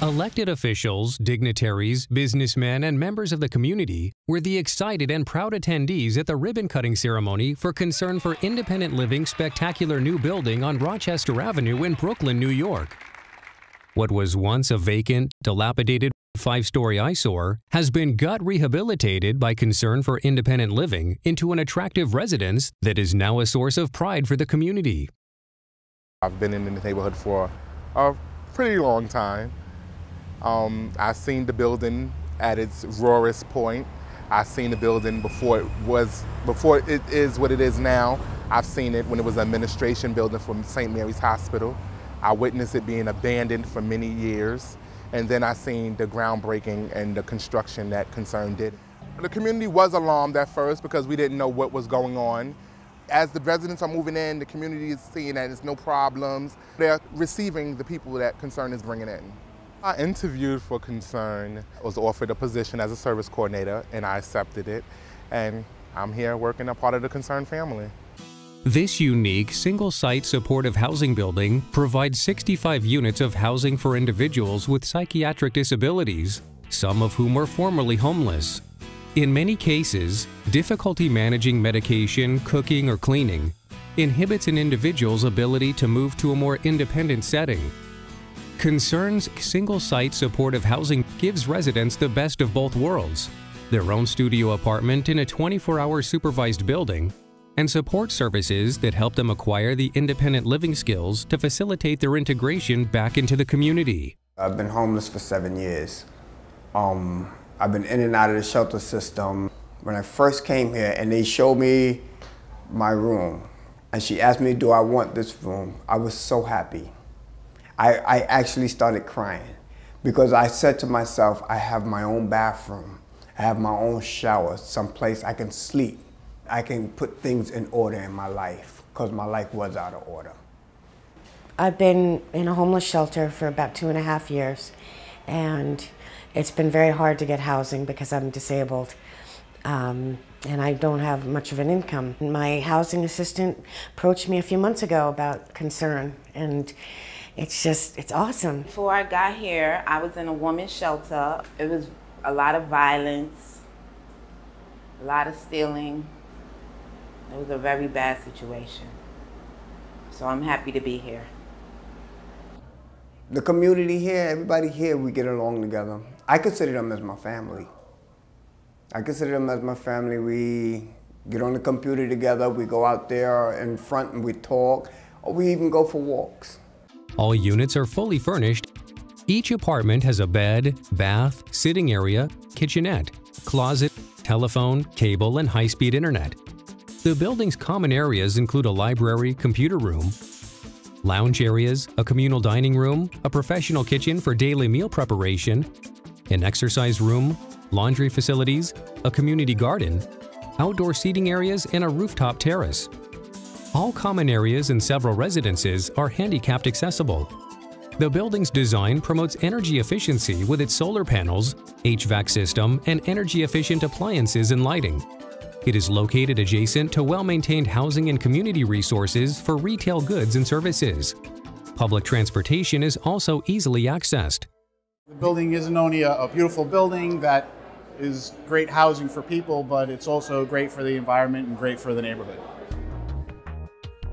Elected officials, dignitaries, businessmen, and members of the community were the excited and proud attendees at the ribbon-cutting ceremony for Concern for Independent Living's spectacular new building on Rochester Avenue in Brooklyn, New York. What was once a vacant, dilapidated, 5-story eyesore has been gut rehabilitated by Concern for Independent Living into an attractive residence that is now a source of pride for the community. I've been in the neighborhood for a pretty long time. I've seen the building at its rawest point. I've seen the building before it is what it is now. I've seen it when it was an administration building from St. Mary's Hospital. I witnessed it being abandoned for many years. And then I seen the groundbreaking and the construction that Concern did. The community was alarmed at first because we didn't know what was going on. As the residents are moving in, the community is seeing that there's no problems. They're receiving the people that Concern is bringing in. I interviewed for Concern, was offered a position as a service coordinator, and I accepted it. And I'm here working a part of the Concern family. This unique, single-site supportive housing building provides 65 units of housing for individuals with psychiatric disabilities, some of whom were formerly homeless. In many cases, difficulty managing medication, cooking, or cleaning inhibits an individual's ability to move to a more independent setting. Concern's single-site supportive housing gives residents the best of both worlds: their own studio apartment in a 24-hour supervised building, and support services that help them acquire the independent living skills to facilitate their integration back into the community. I've been homeless for 7 years. I've been in and out of the shelter system. When I first came here and they showed me my room, and she asked me, do I want this room? I was so happy. I actually started crying because I said to myself, I have my own bathroom. I have my own shower, someplace I can sleep. I can put things in order in my life because my life was out of order. I've been in a homeless shelter for about 2.5 years, and it's been very hard to get housing because I'm disabled. And I don't have much of an income. My housing assistant approached me a few months ago about Concern, and it's awesome. Before I got here, I was in a women's shelter. It was a lot of violence, a lot of stealing. It was a very bad situation. So I'm happy to be here. The community here, everybody here, we get along together. I consider them as my family. We get on the computer together, we go out there in front and we talk, or we even go for walks. All units are fully furnished. Each apartment has a bed, bath, sitting area, kitchenette, closet, telephone, cable, and high-speed internet. The building's common areas include a library, computer room, lounge areas, a communal dining room, a professional kitchen for daily meal preparation, an exercise room, laundry facilities, a community garden, outdoor seating areas, and a rooftop terrace. All common areas and several residences are handicapped accessible. The building's design promotes energy efficiency with its solar panels, HVAC system, and energy-efficient appliances and lighting. It is located adjacent to well-maintained housing and community resources for retail goods and services. Public transportation is also easily accessed. The building isn't only a beautiful building that is great housing for people, but it's also great for the environment and great for the neighborhood.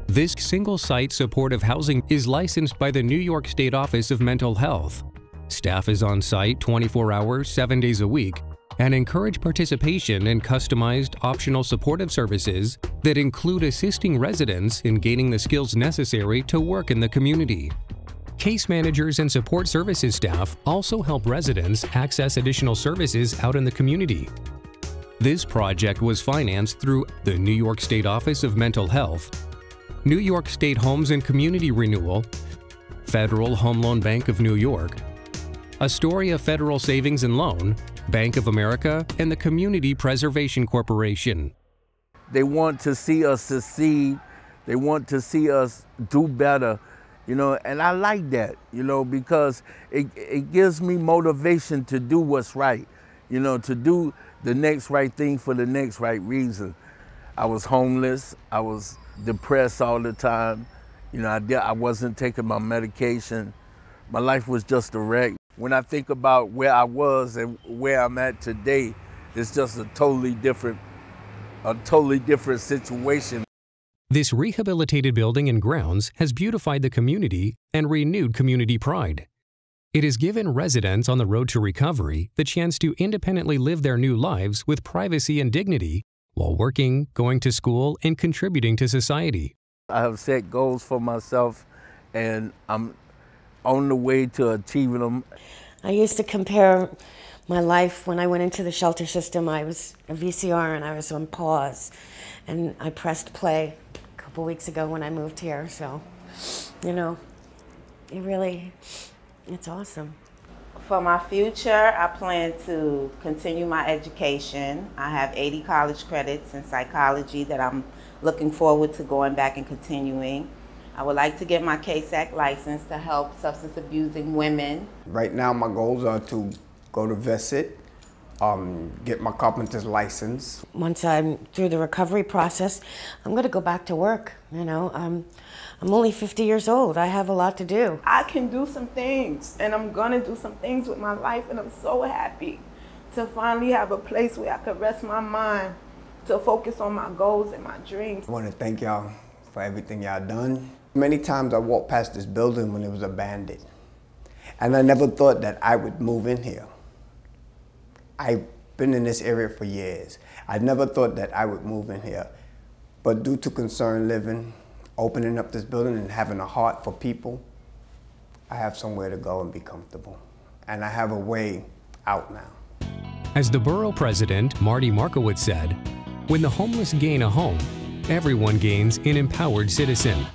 This single-site supportive housing is licensed by the New York State Office of Mental Health. Staff is on site 24 hours, 7 days a week, and encourage participation in customized, optional supportive services that include assisting residents in gaining the skills necessary to work in the community. Case managers and support services staff also help residents access additional services out in the community. This project was financed through the New York State Office of Mental Health, New York State Homes and Community Renewal, Federal Home Loan Bank of New York, Astoria Federal Savings and Loan, Bank of America, and the Community Preservation Corporation. They want to see us succeed. They want to see us do better, you know, and I like that, you know, because it gives me motivation to do what's right, you know, to do the next right thing for the next right reason. I was homeless. I was depressed all the time. You know, I wasn't taking my medication. My life was just a wreck. when I think about where I was and where I'm at today, it's just a totally different situation. This rehabilitated building and grounds has beautified the community and renewed community pride. It has given residents on the road to recovery the chance to independently live their new lives with privacy and dignity while working, going to school, and contributing to society. I have set goals for myself, and I'm on the way to achieving them. I used to compare my life when I went into the shelter system. I was a VCR and I was on pause, and I pressed play a couple weeks ago when I moved here. So, you know, it's awesome. For my future, I plan to continue my education. I have 80 college credits in psychology that I'm looking forward to going back and continuing. I would like to get my CASAC license to help substance abusing women. Right now, my goals are to go to VESIT, get my carpenter's license. Once I'm through the recovery process, I'm going to go back to work. You know, I'm only 50 years old. I have a lot to do. I can do some things, and I'm going to do some things with my life, and I'm so happy to finally have a place where I could rest my mind to focus on my goals and my dreams. I want to thank y'all for everything y'all done. Many times I walked past this building when it was abandoned, and I never thought that I would move in here. I've been in this area for years. I never thought that I would move in here, but due to Concerned Living, opening up this building and having a heart for people, I have somewhere to go and be comfortable, and I have a way out now. As the borough president, Marty Markowitz, said, "When the homeless gain a home, everyone gains an empowered citizen."